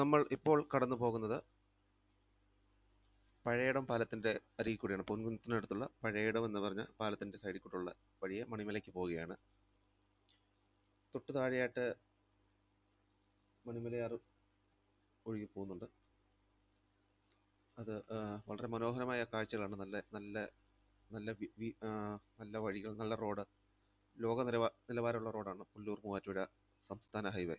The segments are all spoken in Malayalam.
നമ്മൾ ഇപ്പോൾ കടന്നു പോകുന്നത് പഴയടം പാലത്തിൻ്റെ അരികിൽ കൂടിയാണ്. പൊൻകുന്നത്തിനടുത്തുള്ള പഴയടം എന്ന് പറഞ്ഞ പാലത്തിൻ്റെ സൈഡിൽ കൂടെയുള്ള വഴിയെ മണിമലയ്ക്ക് പോവുകയാണ്. തൊട്ട് താഴെയായിട്ട് മണിമലയാറ് ഒഴുകി പോകുന്നുണ്ട്. അത് വളരെ മനോഹരമായ കാഴ്ചകളാണ്. നല്ല നല്ല നല്ല നല്ല വഴികൾ, നല്ല റോഡ്, നിലവാരമുള്ള റോഡാണ് പുല്ലൂർ മൂവാറ്റുപുഴ സംസ്ഥാന ഹൈവേ.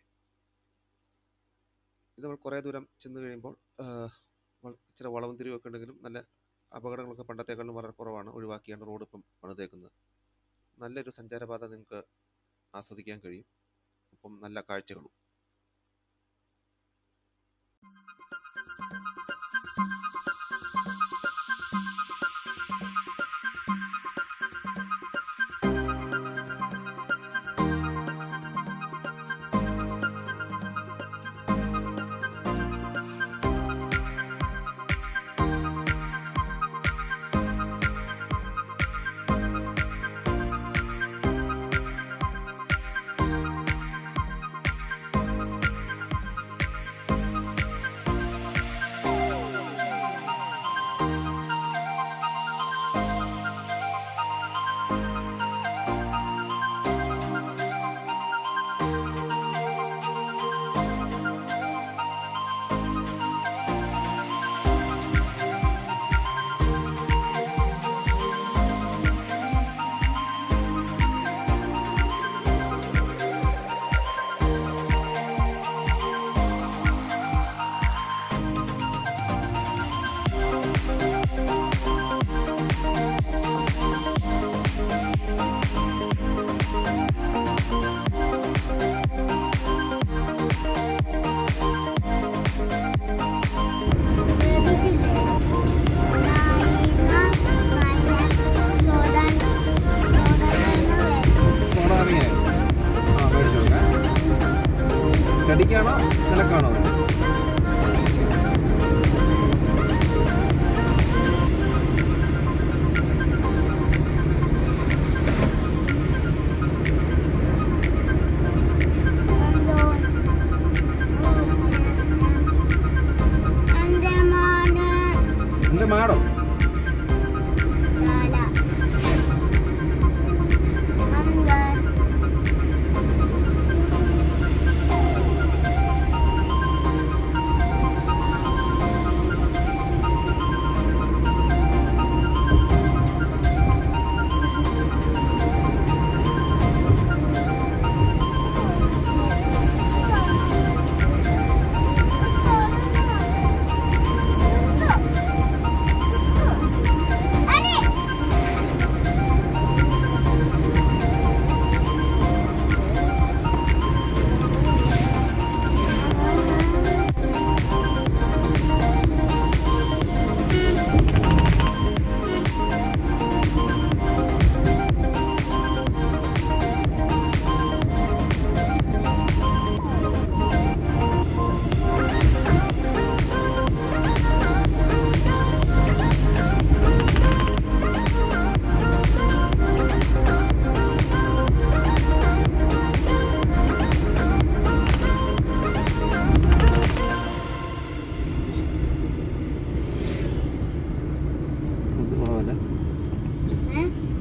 ഇത് നമ്മൾ കുറേ ദൂരം ചെന്ന് കഴിയുമ്പോൾ ഇച്ചിരി വളവും തിരിവൊക്കെ ഉണ്ടെങ്കിലും നല്ല അപകടങ്ങളൊക്കെ പണ്ടത്തേക്കാളും വളരെ കുറവാണ്. ഒഴിവാക്കിയാണ് റോഡ് ഇപ്പം പണിതേക്കുന്നത്. നല്ലൊരു സഞ്ചാരപാത നിങ്ങൾക്ക് ആസ്വദിക്കാൻ കഴിയും. ഒപ്പം നല്ല കാഴ്ചകളും. കടിക്കാണോ നിനക്കാണോ? എന്റെ മാടോ?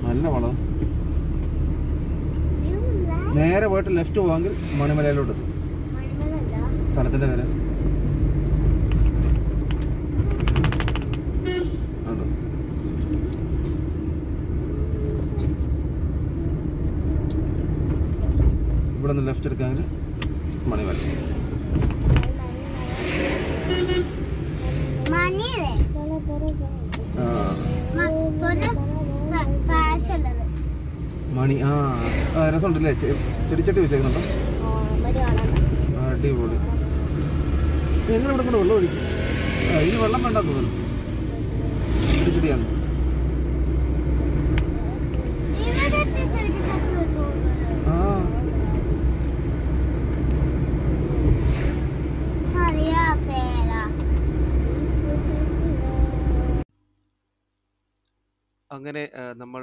നല്ല വളം. നേരെ പോയിട്ട് ലെഫ്റ്റ് പോവാങ്കിൽ മണിമലയിലോട്ട് എത്തും. സ്ഥലത്തിന്റെ പേര് ഇവിടെ നിന്ന് ലെഫ്റ്റ് എടുക്കാമെങ്കിൽ മണിമല. മണി രസമുണ്ടല്ലേ? ചെടിച്ചട്ടി വെച്ചേക്കുന്നുണ്ടോ? അടിപൊളി. എങ്ങനെ ഇവിടെ കൊണ്ട് വെള്ളം ഒഴിക്കും? ഇനി വെള്ളം വേണ്ട തോന്നുന്നു. ചെടിച്ചട്ടിയാണ്. അങ്ങനെ നമ്മൾ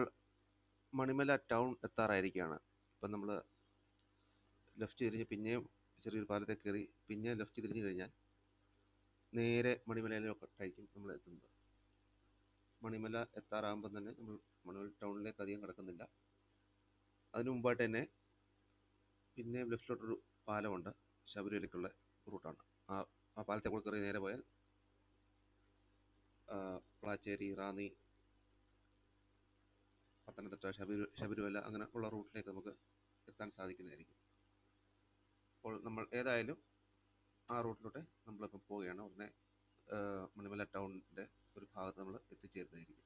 മണിമല ടൗൺ എത്താറായിരിക്കുകയാണ്. ഇപ്പം നമ്മൾ ലെഫ്റ്റ് തിരിഞ്ഞ് പിന്നെയും ചെറിയൊരു പാലത്തെ കയറി പിന്നെ ലെഫ്റ്റ് തിരിഞ്ഞ് കഴിഞ്ഞാൽ നേരെ മണിമലയിലോട്ടായിരിക്കും നമ്മൾ എത്തുന്നത്. മണിമല എത്താറാകുമ്പം തന്നെ നമ്മൾ മണിമല ടൗണിലേക്ക് അധികം കിടക്കുന്നില്ല. അതിന് മുമ്പായിട്ട് തന്നെ പിന്നെ ലെഫ്റ്റിലോട്ടൊരു പാലമുണ്ട്, ശബരിമലയ്ക്കുള്ള റൂട്ടാണ്. ആ ആ പാലത്തെ കൂടെ കയറി നേരെ പോയാൽ പ്ലാച്ചേരി, റാന്നി, പത്തനംതിട്ട, ശബരിമല അങ്ങനെ ഉള്ള റൂട്ടിലേക്ക് നമുക്ക് എത്താൻ സാധിക്കുന്നതായിരിക്കും. അപ്പോൾ നമ്മൾ ഏതായാലും ആ റൂട്ടിലൂടെ നമ്മളിപ്പം പോവുകയാണ്. ഉടനെ മണിമല ടൗണിൻ്റെ ഒരു ഭാഗത്ത് നമ്മൾ എത്തിച്ചേരുന്നതായിരിക്കും.